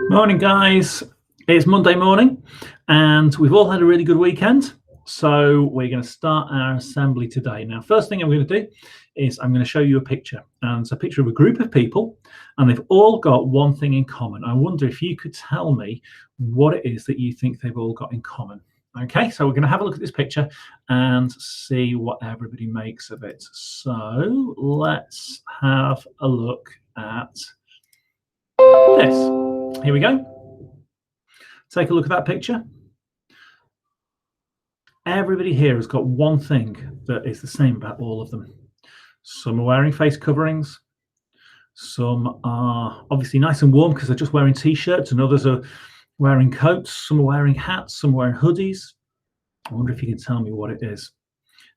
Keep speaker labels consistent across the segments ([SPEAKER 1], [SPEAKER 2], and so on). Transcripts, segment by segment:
[SPEAKER 1] Morning, guys. It's Monday morning, and we've all had a really good weekend. So we're going to start our assembly today. Now, first thing I'm going to do is I'm going to show you a picture. And it's a picture of a group of people, and they've all got one thing in common. I wonder if you could tell me what it is that you think they've all got in common. Okay, so we're going to have a look at this picture and see what everybody makes of it. So let's have a look at this. Here we go. Take a look at that picture. Everybody here has got one thing that is the same about all of them. Some are wearing face coverings. Some are obviously nice and warm because they're just wearing t-shirts, and others are wearing coats. Some are wearing hats, some are wearing hoodies. I wonder if you can tell me what it is.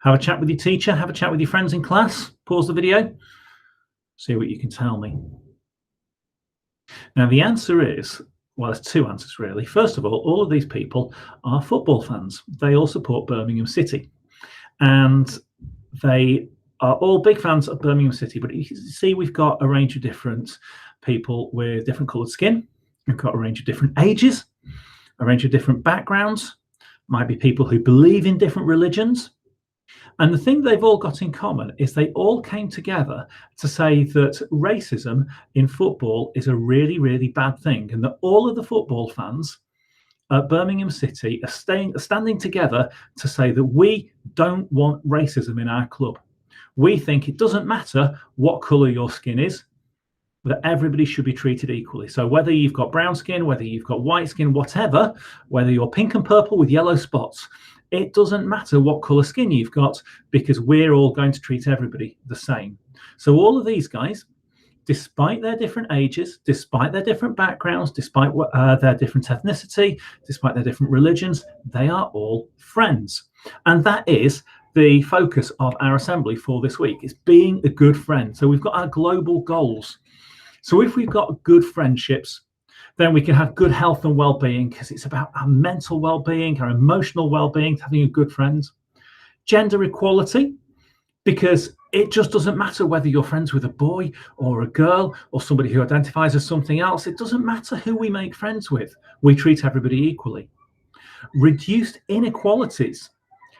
[SPEAKER 1] Have a chat with your teacher, have a chat with your friends in class, pause the video, see what you can tell me. Now, the answer is, well, there's two answers really. First of all of these people are football fans. They all support Birmingham City, and they are all big fans of Birmingham City. But you can see we've got a range of different people with different coloured skin. We've got a range of different ages, a range of different backgrounds. Might be people who believe in different religions. And the thing they've all got in common is they all came together to say that racism in football is a really, really bad thing, and that all of the football fans at Birmingham City are standing together to say that we don't want racism in our club. We think it doesn't matter what colour your skin is, that everybody should be treated equally. So whether you've got brown skin, whether you've got white skin, whatever, whether you're pink and purple with yellow spots, it doesn't matter what colour skin you've got, because we're all going to treat everybody the same. So all of these guys, despite their different ages, despite their different backgrounds, despite their different ethnicity, despite their different religions, they are all friends. And that is the focus of our assembly for this week, is being a good friend. So we've got our global goals. So if we've got good friendships, then we can have good health and well-being, because it's about our mental well-being, our emotional well-being, having a good friend. Gender equality, because it just doesn't matter whether you're friends with a boy or a girl or somebody who identifies as something else. It doesn't matter who we make friends with. We treat everybody equally. Reduced inequalities,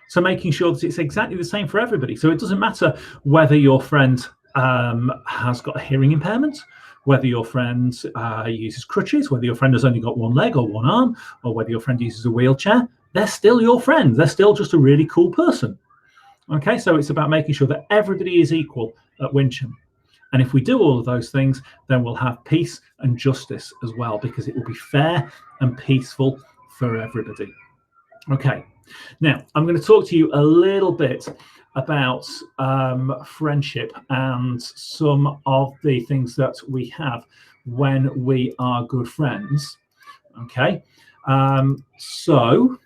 [SPEAKER 1] so making sure that it's exactly the same for everybody. So it doesn't matter whether your friend has got a hearing impairment, whether your friend uses crutches, whether your friend has only got one leg or one arm, or whether your friend uses a wheelchair, they're still your friend. They're still just a really cool person. Okay, so it's about making sure that everybody is equal at Wincham. And if we do all of those things, then we'll have peace and justice as well, because it will be fair and peaceful for everybody. Okay, now I'm going to talk to you a little bit about friendship and some of the things that we have when we are good friends. Okay, so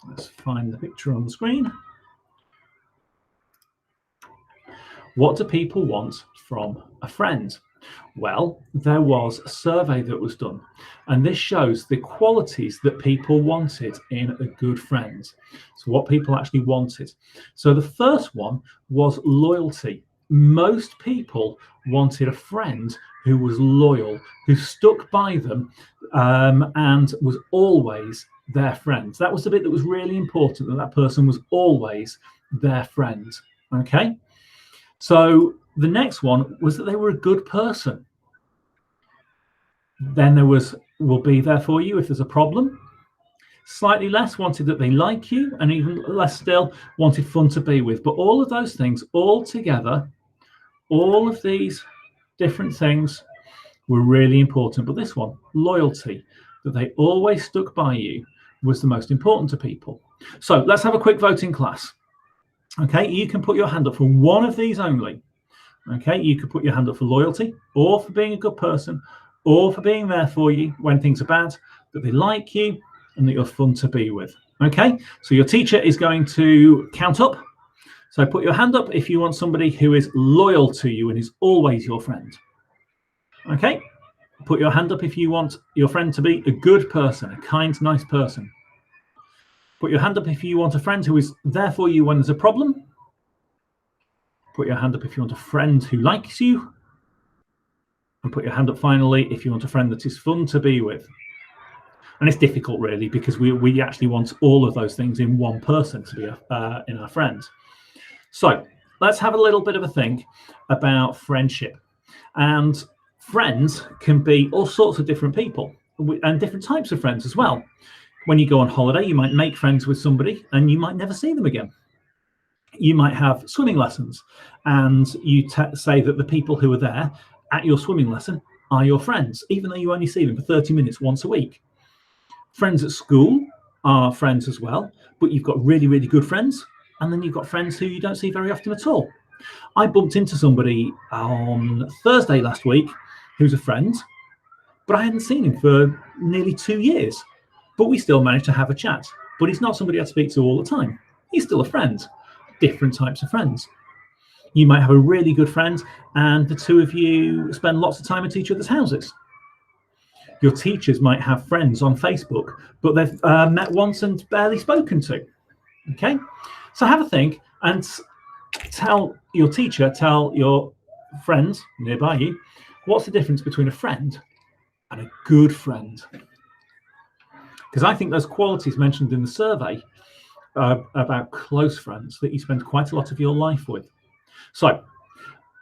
[SPEAKER 1] let's find the picture on the screen. What do people want from a friend? Well, there was a survey that was done, and this shows the qualities that people wanted in a good friend. So what people actually wanted. So the first one was loyalty. Most people wanted a friend who was loyal, who stuck by them and was always their friend. That was the bit that was really important, that that person was always their friend. Okay? So the next one was that they were a good person. Then there was, will be there for you if there's a problem. Slightly less wanted that they like you, and even less still wanted fun to be with. But all of those things all together, all of these different things were really important. But this one, loyalty, that they always stuck by you, was the most important to people. So let's have a quick vote in class. Okay, you can put your hand up for one of these only. Okay, you could put your hand up for loyalty, or for being a good person, or for being there for you when things are bad, that they like you and that you're fun to be with. Okay, so your teacher is going to count up. So put your hand up if you want somebody who is loyal to you and is always your friend. Okay, put your hand up if you want your friend to be a good person, a kind, nice person. Put your hand up if you want a friend who is there for you when there's a problem. Put your hand up if you want a friend who likes you. And put your hand up finally if you want a friend that is fun to be with. And it's difficult, really, because we actually want all of those things in one person to be in our friends. So let's have a little bit of a think about friendship. And friends can be all sorts of different people and different types of friends as well. When you go on holiday, you might make friends with somebody and you might never see them again. You might have swimming lessons and you say that the people who are there at your swimming lesson are your friends, even though you only see them for 30 minutes once a week. Friends at school are friends as well, but you've got really, really good friends, and then you've got friends who you don't see very often at all. I bumped into somebody on Thursday last week who's a friend, but I hadn't seen him for nearly 2 years. But we still managed to have a chat. But he's not somebody I speak to all the time. He's still a friend. Different types of friends. You might have a really good friend, and the two of you spend lots of time at each other's houses. Your teachers might have friends on Facebook, but they've met once and barely spoken to. Okay? So have a think and tell your teacher, tell your friends nearby you, what's the difference between a friend and a good friend? Because I think those qualities mentioned in the survey about close friends that you spend quite a lot of your life with. So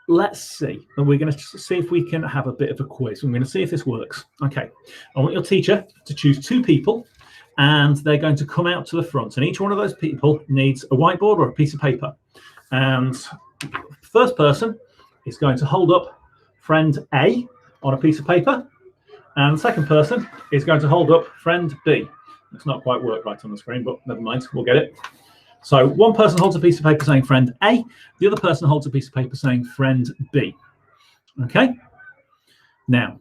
[SPEAKER 1] let's see, and we're going to see if we can have a bit of a quiz. I'm going to see if this works. Okay, I want your teacher to choose 2 people, and they're going to come out to the front, and each one of those people needs a whiteboard or a piece of paper. And the first person is going to hold up friend A on a piece of paper, and the second person is going to hold up friend B. It's not quite worked right on the screen, but never mind, we'll get it. So one person holds a piece of paper saying friend A, the other person holds a piece of paper saying friend B. Okay? Now,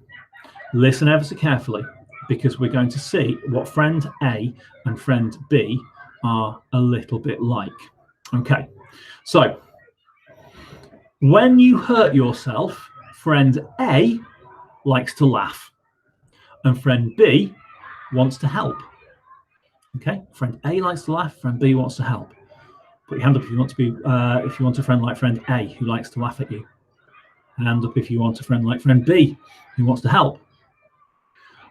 [SPEAKER 1] listen ever so carefully, because we're going to see what friend A and friend B are a little bit like. Okay, so when you hurt yourself, friend A likes to laugh, and friend B wants to help. Okay, friend A likes to laugh, friend B wants to help. Put your hand up if you want to be, if you want a friend like friend A who likes to laugh at you. Hand up if you want a friend like friend B who wants to help.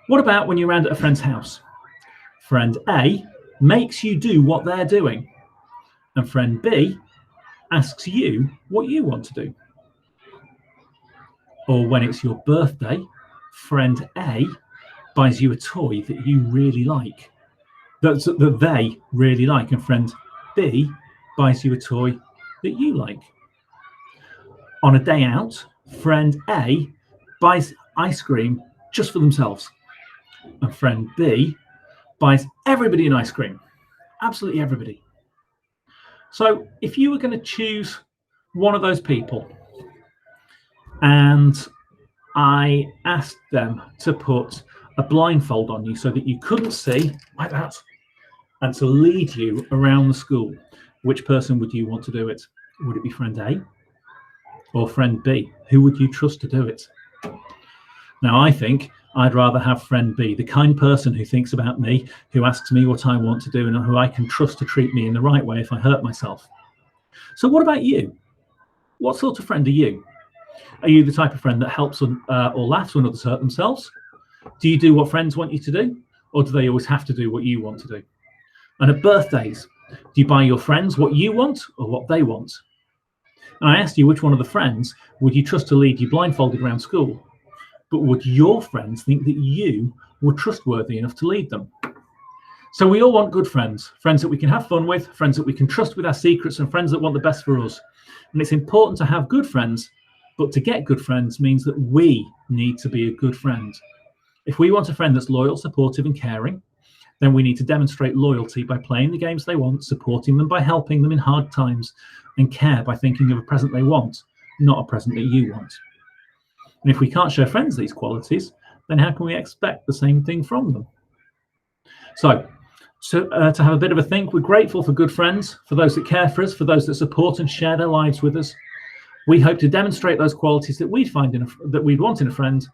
[SPEAKER 1] What about when you're around at a friend's house? Friend A makes you do what they're doing, and friend B asks you what you want to do. Or when it's your birthday, friend A buys you a toy that you really like, that they really like, and friend B buys you a toy that you like. On a day out, friend A buys ice cream just for themselves, and friend B buys everybody an ice cream, absolutely everybody. So if you were going to choose one of those people and I asked them to put a blindfold on you so that you couldn't see, like that, and to lead you around the school, which person would you want to do it? Would it be friend A or friend B? Who would you trust to do it? Now, I think I'd rather have friend B, the kind person who thinks about me, who asks me what I want to do, and who I can trust to treat me in the right way if I hurt myself. So what about you? What sort of friend are you? Are you the type of friend that helps or laughs when others hurt themselves? Do you do what friends want you to do? Or do they always have to do what you want to do? And at birthdays, do you buy your friends what you want or what they want? And I asked you which one of the friends would you trust to lead you blindfolded around school? But would your friends think that you were trustworthy enough to lead them? So we all want good friends, friends that we can have fun with, friends that we can trust with our secrets, and friends that want the best for us. And it's important to have good friends, but to get good friends means that we need to be a good friend. If we want a friend that's loyal, supportive, and caring, then we need to demonstrate loyalty by playing the games they want, supporting them by helping them in hard times, and care by thinking of a present they want, not a present that you want. And if we can't show friends these qualities, then how can we expect the same thing from them? So to have a bit of a think, we're grateful for good friends, for those that care for us, for those that support and share their lives with us. We hope to demonstrate those qualities that we'd want in a friend,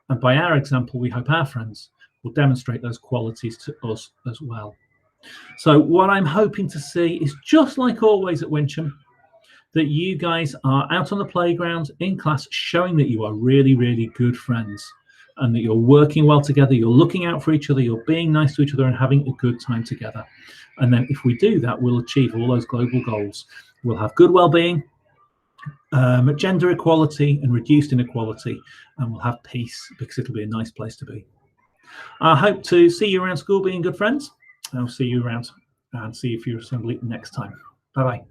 [SPEAKER 1] and by our example, we hope our friends will demonstrate those qualities to us as well. So what I'm hoping to see is, just like always at Wincham, that you guys are out on the playground in class, showing that you are really, really good friends and that you're working well together, you're looking out for each other, you're being nice to each other and having a good time together. And then if we do that, we'll achieve all those global goals. We'll have good well-being, gender equality and reduced inequality, and we'll have peace because it'll be a nice place to be. I hope to see you around school being good friends. I'll see you around and see you for your assembly next time. Bye-bye.